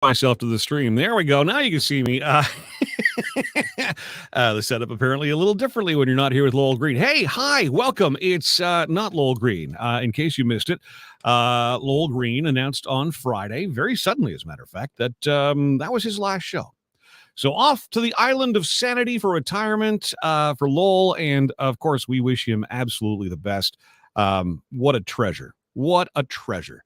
Myself to the stream. There we go. Now you can see me. The setup apparently a little differently when you're not here with Lowell Green. Hey, hi, welcome. It's not Lowell Green. In case you missed it, Lowell Green announced on Friday, very suddenly, as a matter of fact, that that was his last show. So off to the island of sanity for retirement for Lowell, and of course, we wish him absolutely the best. What a treasure! What a treasure!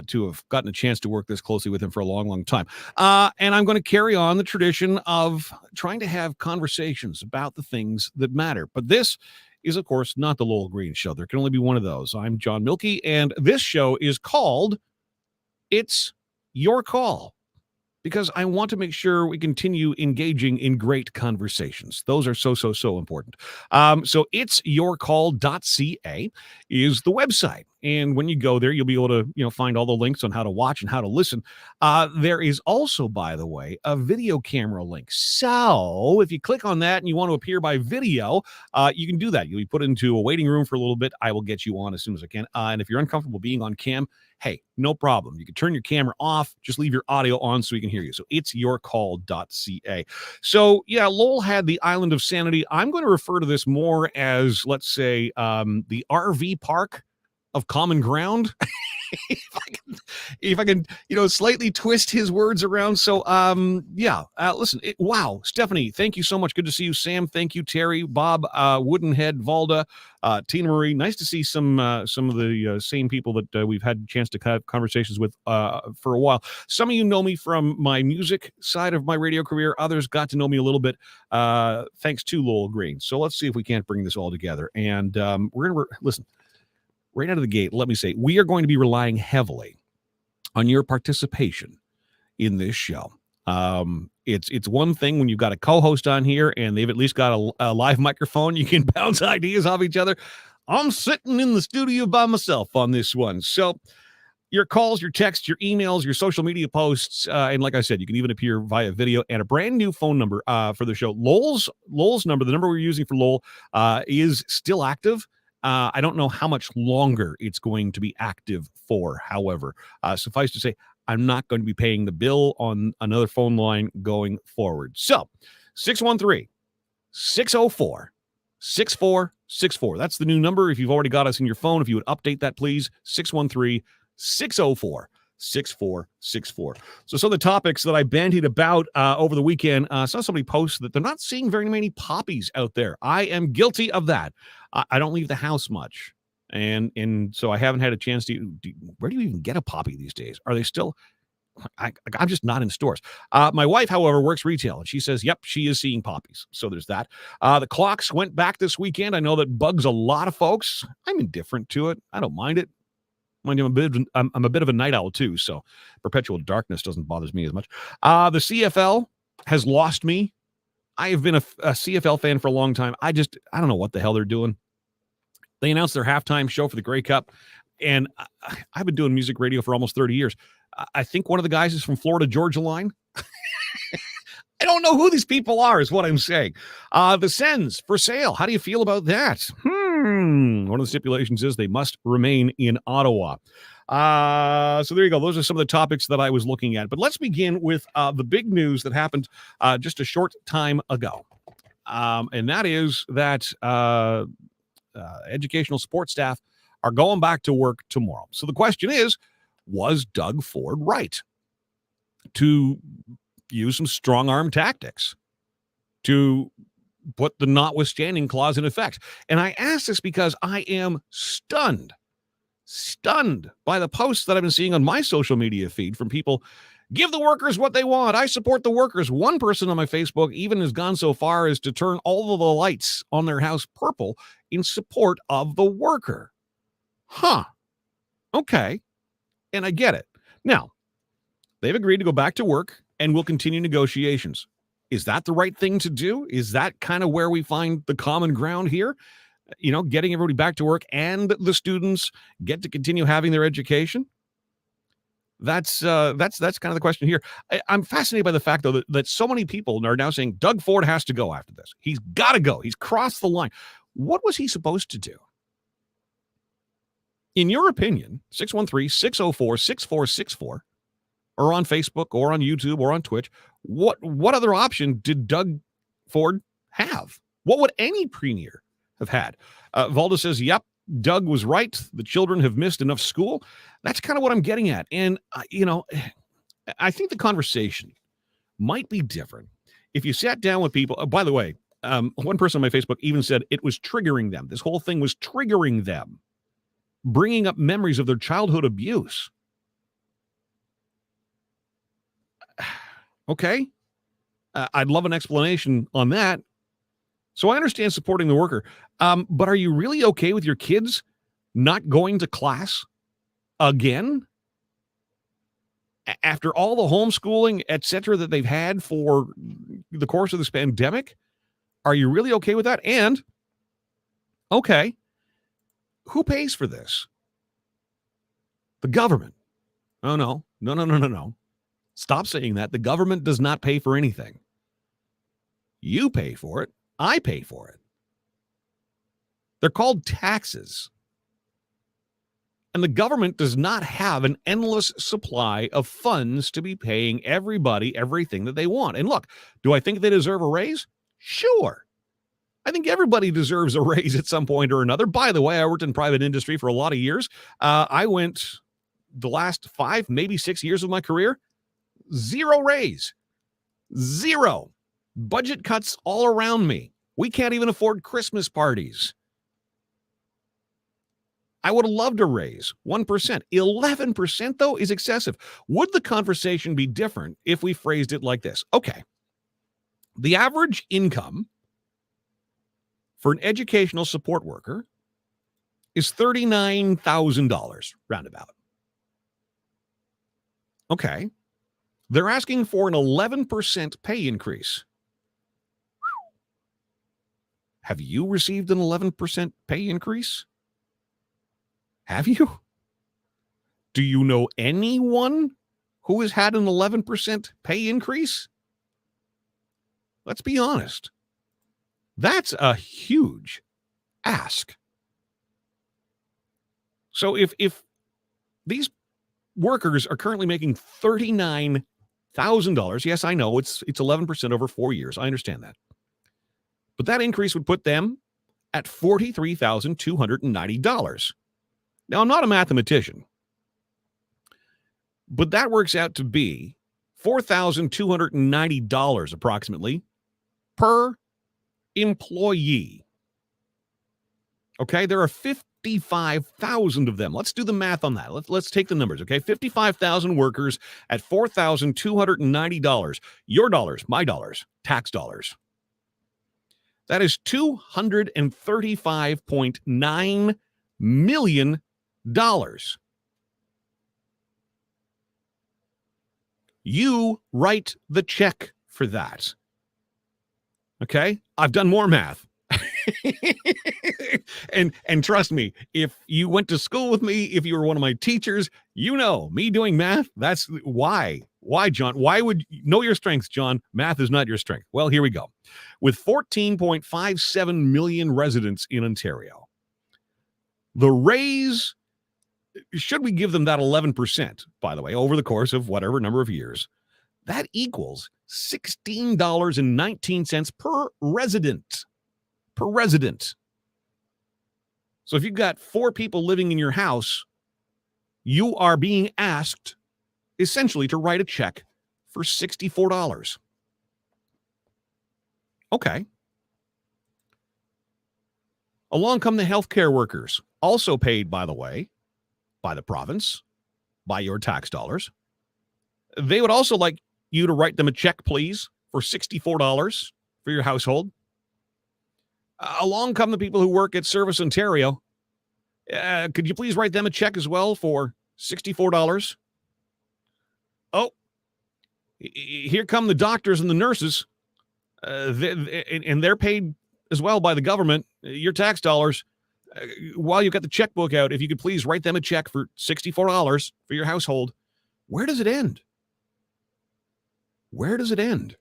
To have gotten a chance to work this closely with him for a long, long time. And I'm going to carry on the tradition of trying to have conversations about the things that matter. But this is, of course, not the Lowell Green Show. There can only be one of those. I'm John Mielke, and this show is called It's Your Call, because I want to make sure we continue engaging in great conversations. Those are so important. So it's yourcall.ca is the website. And when you go there, you'll be able to, find all the links on how to watch and how to listen. There is also, by the way, a video camera link. So if you click on that and you want to appear by video, you can do that. You'll be put into a waiting room for a little bit. I will get you on as soon as I can. And if you're uncomfortable being on cam, hey, no problem. You can turn your camera off, just leave your audio on so we can hear you. So it's yourcall.ca. So yeah, Lowell had the island of sanity. I'm going to refer to this more as, let's say, the RV park of common ground. if I can, slightly twist his words around. So, listen, wow. Stephanie, thank you so much. Good to see you. Sam, thank you. Terry, Bob, Woodenhead, Valda, Tina Marie. Nice to see some of the same people that we've had a chance to have conversations with for a while. Some of you know me from my music side of my radio career. Others got to know me a little bit thanks to Lowell Green. So let's see if we can't bring this all together. And we're going to listen. Right out of the gate, let me say, we are going to be relying heavily on your participation in this show. It's one thing when you've got a co-host on here and they've at least got a live microphone. You can bounce ideas off each other. I'm sitting in the studio by myself on this one. So your calls, your texts, your emails, your social media posts, and like I said, you can even appear via video, and a brand new phone number for the show. Lowell's number, the number we're using for Lowell, is still active. I don't know how much longer it's going to be active for. However, suffice to say, I'm not going to be paying the bill on another phone line going forward. So 613-604-6464. That's the new number. If you've already got us in your phone, if you would update that, please. 613-604-6464. So some of the topics that I bandied about over the weekend, saw somebody post that they're not seeing very many poppies out there. I am guilty of that. I don't leave the house much. And so I haven't had a chance to, where do you even get a poppy these days? Are they still, I'm just not in stores. My wife, however, works retail, and she says, yep, she is seeing poppies. So there's that. The clocks went back this weekend. I know that bugs a lot of folks. I'm indifferent to it. I don't mind it. Mind you, I'm a bit of a night owl too, so perpetual darkness doesn't bother me as much. The CFL has lost me. I have been a CFL fan for a long time. I don't know what the hell they're doing. They announced their halftime show for the Grey Cup, and I've been doing music radio for almost 30 years. I think one of the guys is from Florida Georgia Line. I don't know who these people are, is what I'm saying. The Sens for sale. How do you feel about that? One of the stipulations is they must remain in Ottawa. So there you go. Those are some of the topics that I was looking at. But let's begin with the big news that happened just a short time ago. And that is that educational support staff are going back to work tomorrow. So the question is, was Doug Ford right to use some strong arm tactics to put the notwithstanding clause in effect? And I ask this because I am stunned by the posts that I've been seeing on my social media feed from people. Give the workers what they want. I support the workers. One person on my Facebook even has gone so far as to turn all of the lights on their house purple in support of the worker. Okay. And I get it. Now, they've agreed to go back to work and we'll continue negotiations. Is that the right thing to do? Is that kind of where we find the common ground here? Getting everybody back to work and the students get to continue having their education? That's kind of the question here. I'm fascinated by the fact, though, that so many people are now saying Doug Ford has to go after this. He's got to go. He's crossed the line. What was he supposed to do? In your opinion, 613-604-6464. or on Facebook or on YouTube or on Twitch. What other option did Doug Ford have? What would any premier have had? Valda says, yep, Doug was right. The children have missed enough school. That's kind of what I'm getting at. And, I think the conversation might be different if you sat down with people. By the way, one person on my Facebook even said it was triggering them. This whole thing was triggering them, bringing up memories of their childhood abuse. Okay. I'd love an explanation on that. So I understand supporting the worker. But are you really okay with your kids not going to class again? After all the homeschooling, et cetera, that they've had for the course of this pandemic? Are you really okay with that? And, okay, who pays for this? The government. Oh, no. Stop saying that. The government does not pay for anything. You pay for it. I pay for it. They're called taxes. And the government does not have an endless supply of funds to be paying everybody everything that they want. And look, do I think they deserve a raise? Sure. I think everybody deserves a raise at some point or another. By the way, I worked in private industry for a lot of years. I went the last 5, maybe 6 years of my career, 0 raise. 0. Budget cuts all around me. We can't even afford Christmas parties. I would have loved a raise, 1%. 11%, though, is excessive. Would the conversation be different if we phrased it like this? Okay. The average income for an educational support worker is $39,000, roundabout. Okay. They're asking for an 11% pay increase. Have you received an 11% pay increase? Have you? Do you know anyone who has had an 11% pay increase? Let's be honest. That's a huge ask. So if these workers are currently making $39,000, yes, I know it's 11% over 4 years. I understand that. But that increase would put them at $43,290. Now, I'm not a mathematician, but that works out to be $4,290 approximately per employee. Okay, there are 55,000 of them. Let's do the math on that. Let's take the numbers, okay? 55,000 workers at $4,290. Your dollars, my dollars, tax dollars. That is $235.9 million. You write the check for that. Okay? I've done more math. and trust me, if you went to school with me, if you were one of my teachers, you know, me doing math, that's why. Why, John? Why would you know your strengths, John? Math is not your strength. Well, here we go. With 14.57 million residents in Ontario, the raise, should we give them that 11%, by the way, over the course of whatever number of years, that equals $16.19 per resident. Per resident. So if you've got 4 people living in your house, you are being asked essentially to write a check for $64. Okay. Along come the healthcare workers, also paid, by the way, by the province, by your tax dollars. They would also like you to write them a check, please, for $64 for your household. Along come the people who work at Service Ontario. Could you please write them a check as well for $64? Oh, here come the doctors and the nurses. And they're paid as well by the government, your tax dollars. While you've got the checkbook out, if you could please write them a check for $64 for your household. Where does it end? Where does it end?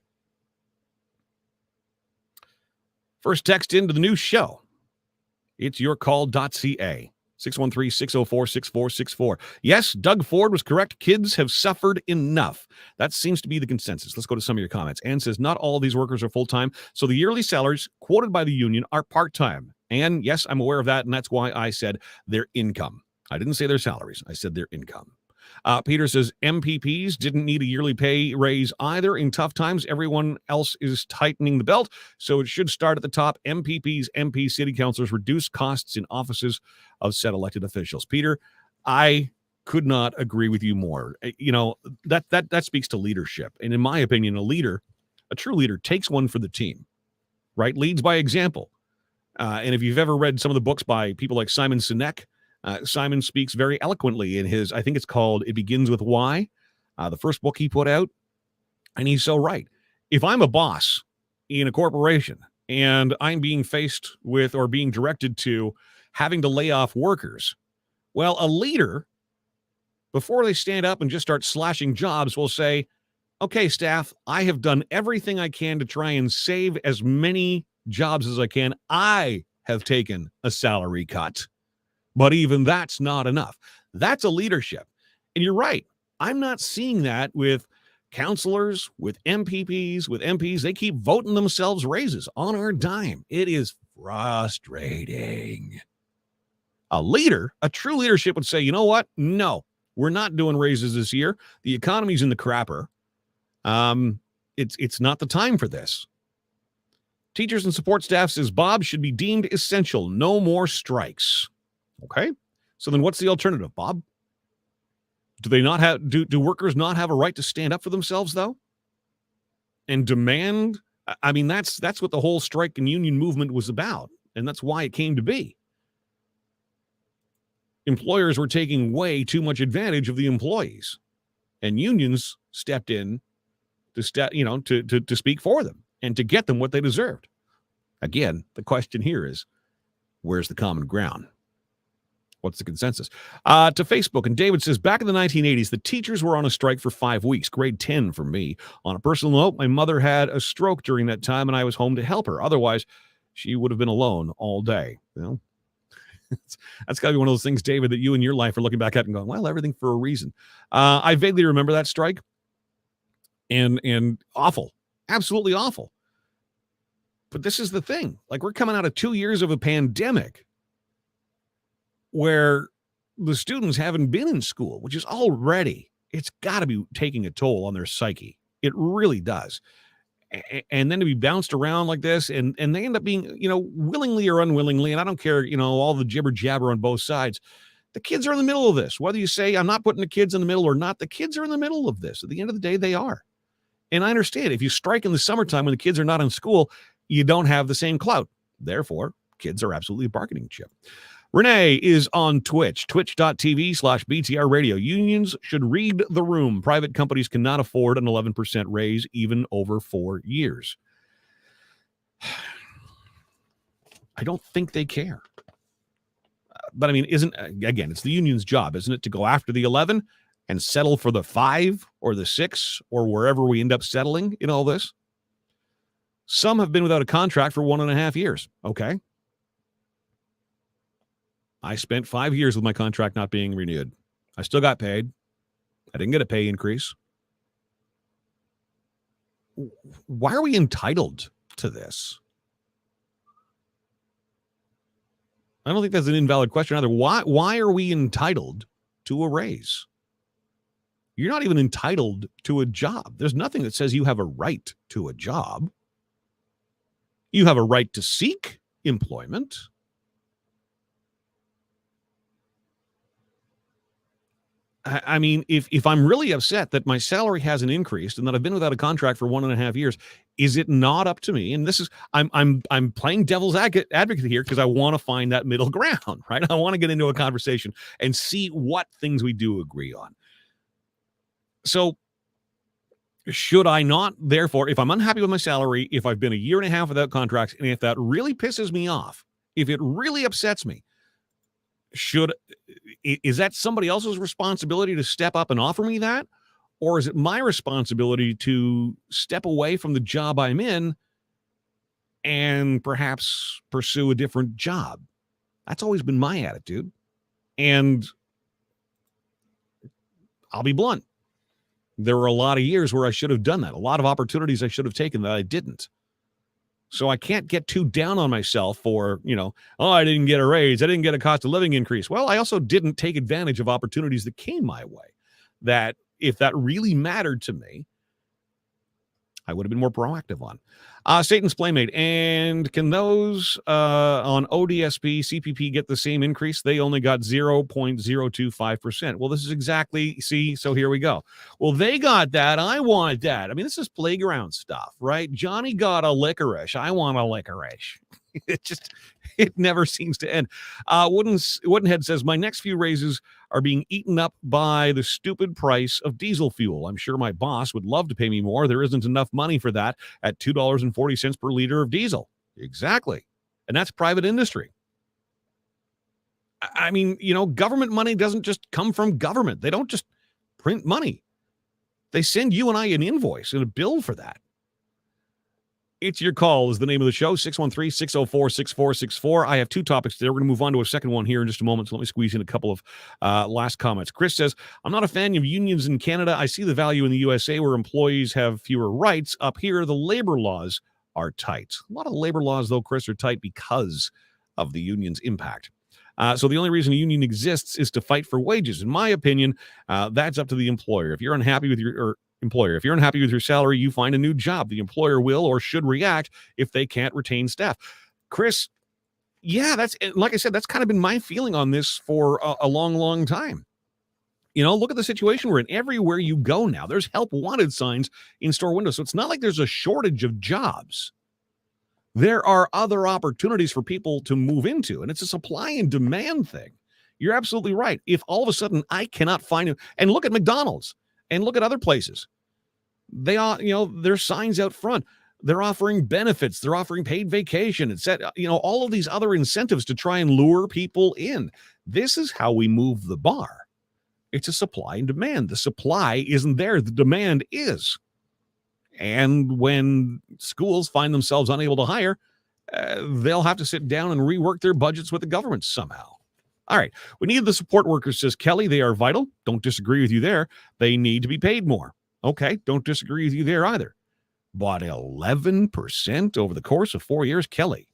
First text into the new show. It's yourcall.ca. 613-604-6464. Yes, Doug Ford was correct. Kids have suffered enough. That seems to be the consensus. Let's go to some of your comments. Ann says, not all of these workers are full-time, so the yearly salaries quoted by the union are part-time. And yes, I'm aware of that, and that's why I said their income. I didn't say their salaries. I said their income. Peter says, MPPs didn't need a yearly pay raise either. In tough times, everyone else is tightening the belt, so it should start at the top. MPPs, MPs, city councilors reduce costs in offices of said elected officials. Peter, I could not agree with you more. That speaks to leadership. And in my opinion, a true leader takes one for the team, right? Leads by example. And if you've ever read some of the books by people like Simon Sinek, Simon speaks very eloquently in his, I think it's called It Begins With Why, the first book he put out. And he's so right. If I'm a boss in a corporation and I'm being faced with or being directed to having to lay off workers, well, a leader, before they stand up and just start slashing jobs, will say, okay, staff, I have done everything I can to try and save as many jobs as I can. I have taken a salary cut. But even that's not enough. That's a leadership. And you're right. I'm not seeing that with councilors, with MPPs, with MPs. They keep voting themselves raises on our dime. It is frustrating. A leader, a true leadership would say, you know what? No, we're not doing raises this year. The economy's in the crapper. It's not the time for this. Teachers and support staff says Bob should be deemed essential. No more strikes. Okay, so then what's the alternative, Bob? Do they not have, do workers not have a right to stand up for themselves, though? And demand? I mean, that's what the whole strike and union movement was about, and that's why it came to be. Employers were taking way too much advantage of the employees, and unions stepped in to speak for them and to get them what they deserved. Again, the question here is, where's the common ground? What's the consensus? To Facebook, and David says, back in the 1980s, the teachers were on a strike for 5 weeks, grade 10 for me. On a personal note, my mother had a stroke during that time, and I was home to help her. Otherwise, she would have been alone all day. That's got to be one of those things, David, that you in your life are looking back at and going, well, everything for a reason. I vaguely remember that strike, and awful, absolutely awful. But this is the thing. Like, we're coming out of 2 years of a pandemic where the students haven't been in school, which is already, it's got to be taking a toll on their psyche. It really does. And then to be bounced around like this, and they end up being, willingly or unwillingly, and I don't care, all the jibber jabber on both sides. The kids are in the middle of this. Whether you say I'm not putting the kids in the middle or not, the kids are in the middle of this. At the end of the day, they are. And I understand if you strike in the summertime when the kids are not in school, you don't have the same clout. Therefore, kids are absolutely a bargaining chip. Renee is on Twitch, twitch.tv/BTR radio. Unions should read the room. Private companies cannot afford an 11% raise even over 4 years. I don't think they care. But I mean, it's the union's job, isn't it, to go after the 11 and settle for the 5 or the 6 or wherever we end up settling in all this? Some have been without a contract for 1.5 years. Okay. I spent 5 years with my contract not being renewed. I still got paid. I didn't get a pay increase. Why are we entitled to this? I don't think that's an invalid question either. Why are we entitled to a raise? You're not even entitled to a job. There's nothing that says you have a right to a job. You have a right to seek employment. I mean, if I'm really upset that my salary hasn't increased and that I've been without a contract for 1.5 years, is it not up to me? And this is, I'm playing devil's advocate here because I want to find that middle ground, right? I want to get into a conversation and see what things we do agree on. So should I not, therefore, if I'm unhappy with my salary, if I've been 1.5 years without contracts, and if that really pisses me off, if it really upsets me, is that somebody else's responsibility to step up and offer me that? Or is it my responsibility to step away from the job I'm in and perhaps pursue a different job? That's always been my attitude. And I'll be blunt. There were a lot of years where I should have done that. A lot of opportunities I should have taken that I didn't. So I can't get too down on myself for, I didn't get a raise. I didn't get a cost of living increase. Well, I also didn't take advantage of opportunities that came my way. That if that really mattered to me, I would have been more proactive on. Satan's Playmate. And can those on ODSP, CPP get the same increase? They only got 0.025%. Well, this is exactly, so here we go. Well, they got that. I want that. I mean, this is playground stuff, right? Johnny got a licorice. I want a licorice. It never seems to end. Woodenhead says, my next few raises are being eaten up by the stupid price of diesel fuel. I'm sure my boss would love to pay me more. There isn't enough money for that at $2.40 per liter of diesel. Exactly. And that's private industry. I mean, government money doesn't just come from government. They don't just print money. They send you and I an invoice and a bill for that. It's Your Call is the name of the show, 613-604-6464. I have two topics today. We're going to move on to a second one here in just a moment, so let me squeeze in a couple of last comments. Chris says, I'm not a fan of unions in Canada. I see the value in the USA where employees have fewer rights. Up here, the labor laws are tight. A lot of labor laws, though, Chris, are tight because of the union's impact. So the only reason a union exists is to fight for wages. In my opinion, that's up to the employer. If you're unhappy with your salary, you find a new job. The employer will or should react if they can't retain staff. Chris, yeah, that's, like I said, that's kind of been my feeling on this for a long, long time. Look at the situation we're in. Everywhere you go now, there's help wanted signs in store windows. So it's not like there's a shortage of jobs. There are other opportunities for people to move into, and it's a supply and demand thing. You're absolutely right. If all of a sudden I cannot find it, and look at McDonald's and look at other places, they are, there's signs out front. They're offering benefits. They're offering paid vacation. It's all of these other incentives to try and lure people in. This is how we move the bar. It's a supply and demand. The supply isn't there. The demand is. And when schools find themselves unable to hire, they'll have to sit down and rework their budgets with the government somehow. All right. We need the support workers, says Kelly. They are vital. Don't disagree with you there. They need to be paid more. Okay. Don't disagree with you there either. But 11% over the course of 4 years, Kelly,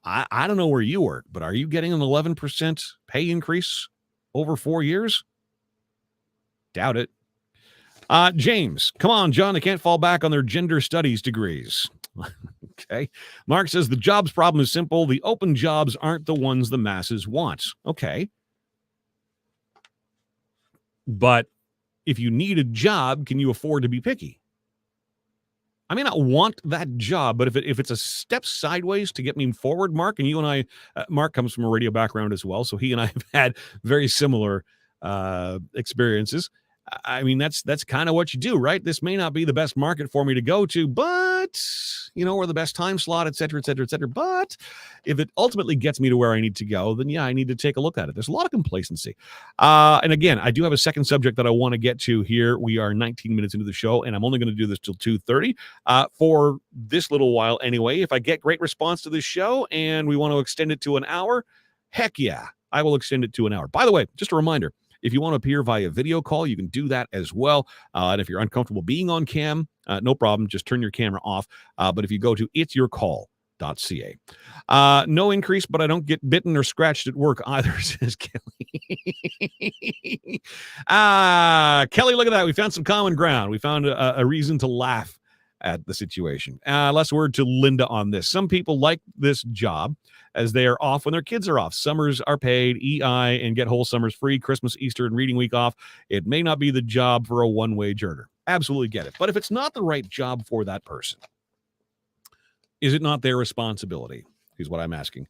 I don't know where you work, but are you getting an 11% pay increase over 4 years? Doubt it. James, come on, John. They can't fall back on their gender studies degrees. Okay. Mark says the jobs problem is simple. The open jobs aren't the ones the masses want. Okay. But if you need a job, can you afford to be picky? I may not want that job, but if it's a step sideways to get me forward, Mark, and you and I, Mark comes from a radio background as well, so he and I have had very similar experiences. I mean, that's kind of what you do, right? This may not be the best market for me to go to, but, or the best time slot, et cetera, et cetera, et cetera. But if it ultimately gets me to where I need to go, then yeah, I need to take a look at it. There's a lot of complacency. And again, I do have a second subject that I want to get to here. We are 19 minutes into the show, and I'm only going to do this till 2:30 for this little while anyway. If I get great response to this show and we want to extend it to an hour, heck yeah, I will extend it to an hour. By the way, just a reminder, if you want to appear via video call, you can do that as well. And if you're uncomfortable being on cam, no problem. Just turn your camera off. But if you go to itsyourcall.ca. No increase, but I don't get bitten or scratched at work either, says Kelly. Kelly, look at that. We found some common ground. We found a reason to laugh at the situation. Last word to Linda on this. Some people like this job as they are off when their kids are off. Summers are paid, EI, and get whole summers free, Christmas, Easter, and reading week off. It may not be the job for a one-wage earner. Absolutely get it. But if it's not the right job for that person, is it not their responsibility, is what I'm asking,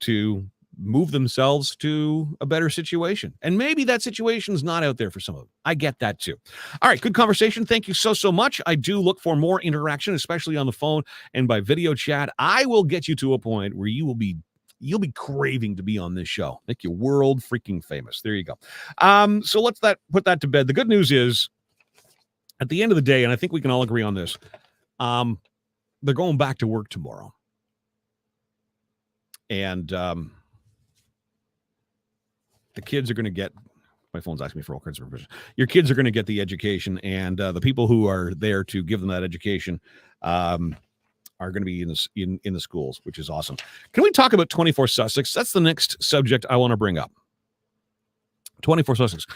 to move themselves to a better situation? And maybe that situation is not out there for some of them. I get that too. All right, good conversation. Thank you so much. I do look for more interaction, especially on the phone and by video chat. I will get you to a point where you'll be craving to be on this show. Make you world freaking famous. There you go. So let's put that to bed. The good news is, at the end of the day, and I think we can all agree on this, they're going back to work tomorrow. And the kids are going to get, my phone's asking me for all kinds of information. Your kids are going to get the education, and the people who are there to give them that education are going to be in the schools, which is awesome. Can we talk about 24 Sussex? That's the next subject I want to bring up. 24 Sussex.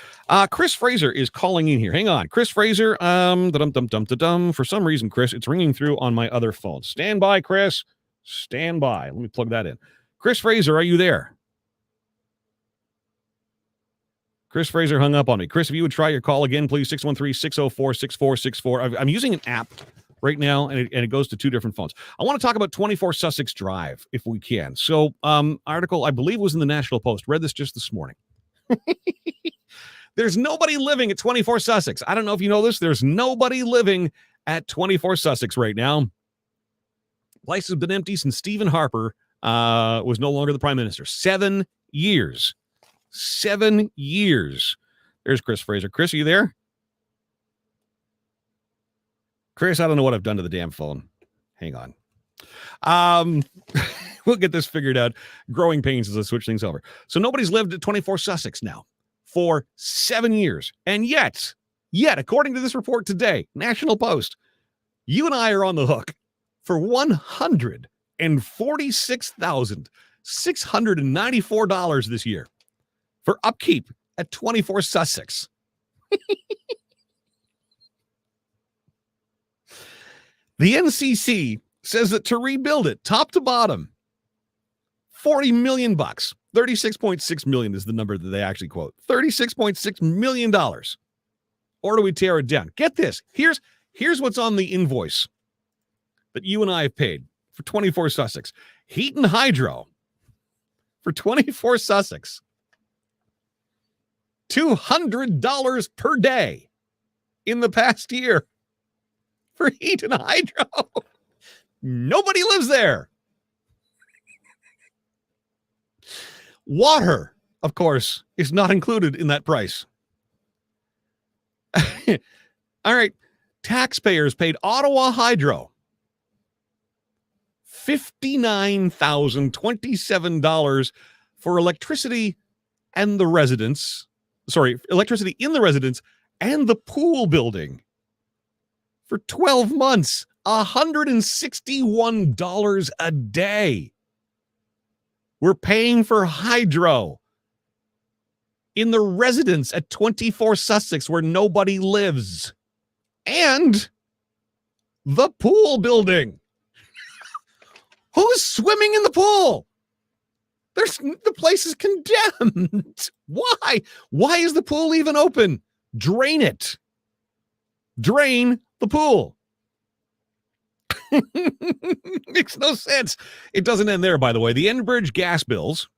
Chris Fraser is calling in here. Hang on. Chris Fraser. For some reason, Chris, it's ringing through on my other phone. Stand by, Chris. Stand by. Let me plug that in. Chris Fraser, are you there? Chris Fraser hung up on me. Chris, if you would try your call again, please, 613-604-6464. I'm using an app right now, and it goes to two different phones. I want to talk about 24 Sussex Drive, if we can. So, article, I believe, was in the National Post. Read this just this morning. There's nobody living at 24 Sussex. I don't know if you know this. There's nobody living at 24 Sussex right now. Place has been empty since Stephen Harper was no longer the prime minister. 7 years. 7 years. There's Chris Fraser. Chris, are you there? Chris, I don't know what I've done to the damn phone. Hang on. We'll get this figured out. Growing pains as I switch things over. So nobody's lived at 24 Sussex now for 7 years. And yet, according to this report today, National Post, you and I are on the hook for $146,694 this year for upkeep at 24 Sussex. The NCC says that to rebuild it top to bottom, $40 million. $36.6 million is the number that they actually quote. $36.6 million. Or do we tear it down? Get this. Here's what's on the invoice that you and I have paid for 24 Sussex. Heat and hydro for 24 Sussex. $200 per day in the past year for heat and hydro. Nobody lives there. Water, of course, is not included in that price. All right. Taxpayers paid Ottawa Hydro $59,027 for electricity and the residents. Sorry, electricity in the residence and the pool building for 12 months. $161 a day. We're paying for hydro in the residence at 24 Sussex where nobody lives. And the pool building. Who's swimming in the pool? The place is condemned. Why? Why is the pool even open? Drain it. Drain the pool. Makes no sense. It doesn't end there, by the way. The Enbridge gas bills,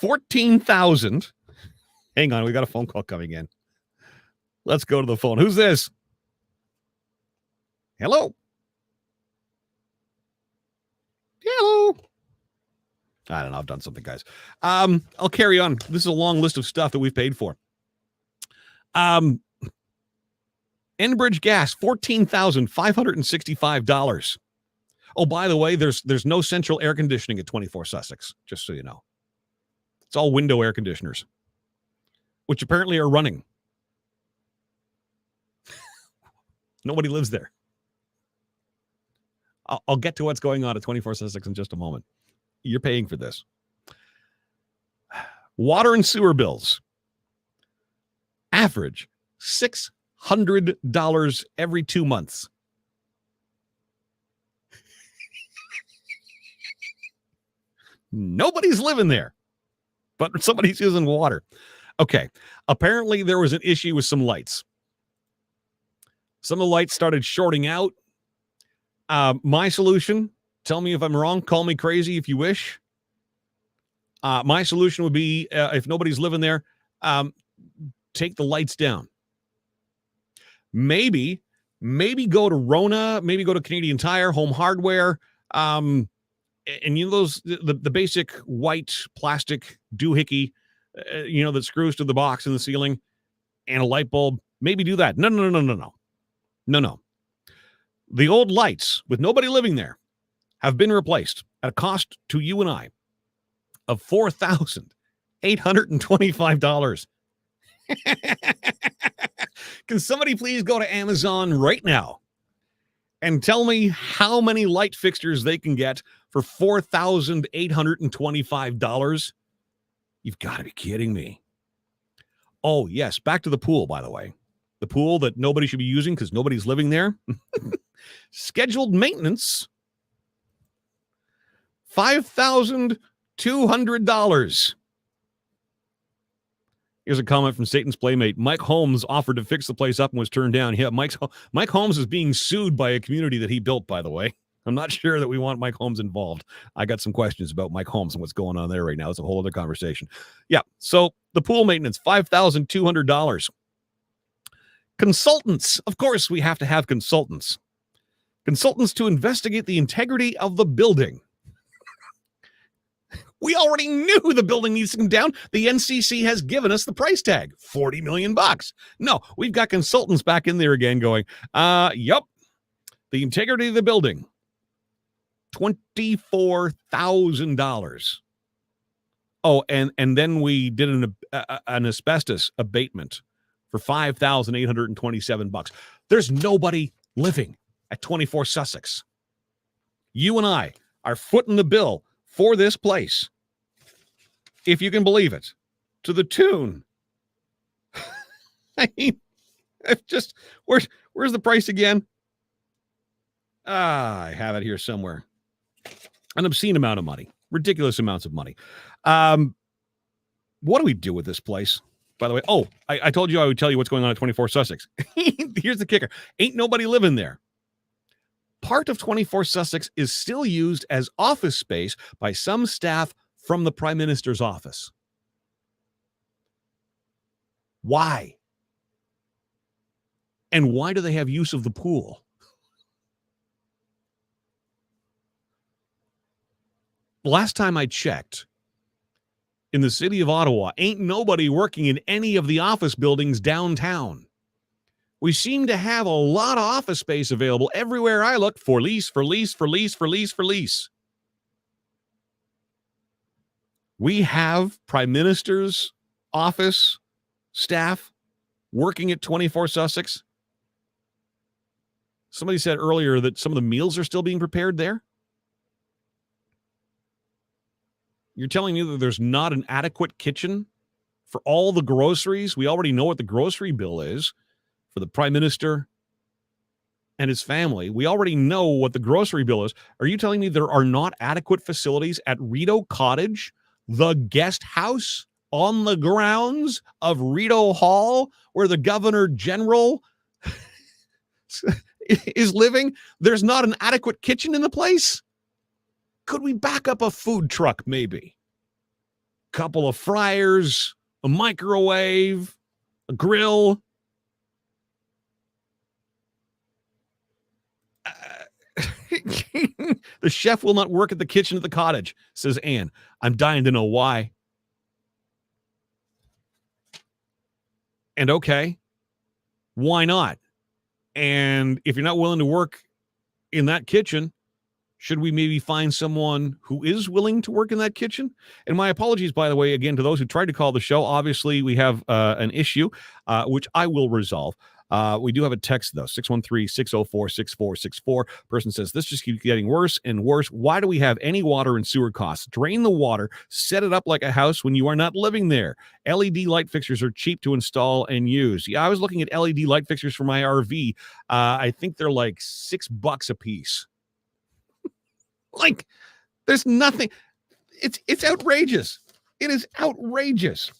$14,000. Hang on, we got a phone call coming in. Let's go to the phone. Who's this? Hello? Hello? I don't know. I've done something, guys. I'll carry on. This is a long list of stuff that we've paid for. Enbridge gas, $14,565. Oh, by the way, there's no central air conditioning at 24 Sussex, just so you know. It's all window air conditioners, which apparently are running. Nobody lives there. I'll get to what's going on at 24 Sussex in just a moment. You're paying for this. Water and sewer bills. Average $600 every 2 months. Nobody's living there, but somebody's using water. Okay. Apparently there was an issue with some lights. Some of the lights started shorting out. My solution, tell me if I'm wrong, call me crazy if you wish. My solution would be, if nobody's living there, take the lights down. Maybe go to Rona, maybe go to Canadian Tire, Home Hardware, and you know those the basic white plastic doohickey, that screws to the box in the ceiling, and a light bulb. Maybe do that. No. The old lights with nobody living there have been replaced at a cost to you and I of $4,800. $825. Can somebody please go to Amazon right now and tell me how many light fixtures they can get for $4,825? You've got to be kidding me. Oh, yes. Back to the pool, by the way. The pool that nobody should be using because nobody's living there. Scheduled maintenance, $5,200. Here's a comment from Satan's Playmate. Mike Holmes offered to fix the place up and was turned down. Yeah, Mike Holmes is being sued by a community that he built, by the way. I'm not sure that we want Mike Holmes involved. I got some questions about Mike Holmes and what's going on there right now. It's a whole other conversation. Yeah, so the pool maintenance, $5,200. Consultants. Of course, we have to have consultants. Consultants to investigate the integrity of the building. We already knew the building needs to come down. The NCC has given us the price tag, $40 million. No, we've got consultants back in there again going, yup, the integrity of the building, $24,000. Oh, and then we did an asbestos abatement for $5,827. There's nobody living at 24 Sussex. You and I are footing the bill for this place, if you can believe it, to the tune. I mean, just where's the price again? I have it here somewhere. An obscene amount of money, ridiculous amounts of money. What do we do with this place? By the way, I told you I would tell you what's going on at 24 Sussex. Here's the kicker. Ain't nobody living there. Part of 24 Sussex is still used as office space by some staff from the Prime Minister's office. Why? And why do they have use of the pool? Last time I checked, in the city of Ottawa, ain't nobody working in any of the office buildings downtown. We seem to have a lot of office space available everywhere I look for lease, for lease, for lease, for lease, for lease. We have Prime Minister's office staff working at 24 Sussex. Somebody said earlier that some of the meals are still being prepared there. You're telling me that there's not an adequate kitchen for all the groceries? We already know what the grocery bill is for the Prime Minister and his family. We already know what the grocery bill is. Are you telling me there are not adequate facilities at Rideau Cottage, the guest house on the grounds of Rideau Hall, where the Governor General is living? There's not an adequate kitchen in the place? Could we back up a food truck, maybe? Couple of fryers, a microwave, a grill. The chef will not work at the kitchen at the cottage, says Anne. I'm dying to know why. And okay, why not? And if you're not willing to work in that kitchen, should we maybe find someone who is willing to work in that kitchen? And my apologies, by the way, again, to those who tried to call the show. Obviously, we have an issue, which I will resolve. We do have a text, though, 613-604-6464. Person says, this just keeps getting worse and worse. Why do we have any water and sewer costs? Drain the water, set it up like a house when you are not living there. LED light fixtures are cheap to install and use. Yeah, I was looking at LED light fixtures for my RV. I think they're like $6 a piece. Like, there's nothing. It's outrageous. It is outrageous.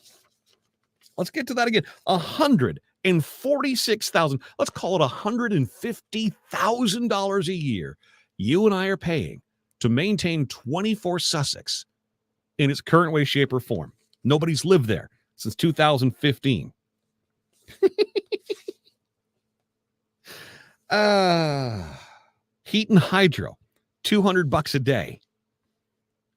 Let's get to that again. $146,000. Let's call it $150,000 a year. You and I are paying to maintain 24 Sussex in its current way, shape, or form. Nobody's lived there since 2015. Heat and hydro, $200 a day.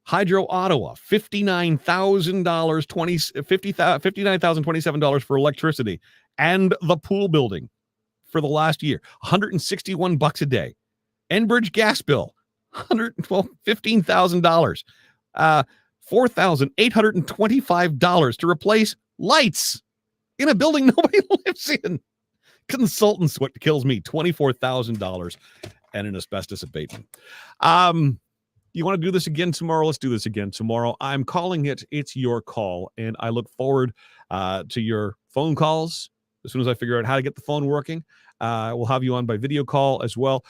Hydro Ottawa, $59,027 for electricity and the pool building for the last year. $161 a day. Enbridge gas bill, $15,000. $4,825 to replace lights in a building nobody lives in. Consultants, what kills me, $24,000 and an asbestos abatement. You want to do this again tomorrow? Let's do this again tomorrow. I'm calling it It's Your Call, and I look forward to your phone calls as soon as I figure out how to get the phone working. We'll have you on by video call as well.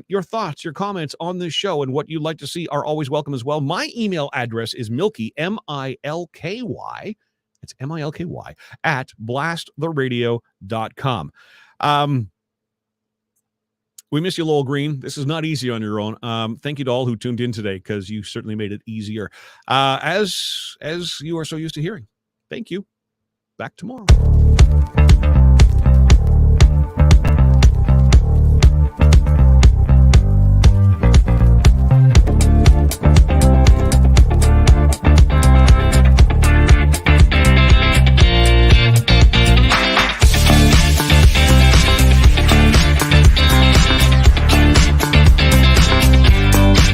Your thoughts, your comments on this show and what you'd like to see are always welcome as well. My email address is Mielke, M-I-L-K-Y. It's M-I-L-K-Y at blasttheradio.com. We miss you, Lowell Green. This is not easy on your own. Thank you to all who tuned in today, because you certainly made it easier, as you are so used to hearing. Thank you. Back tomorrow.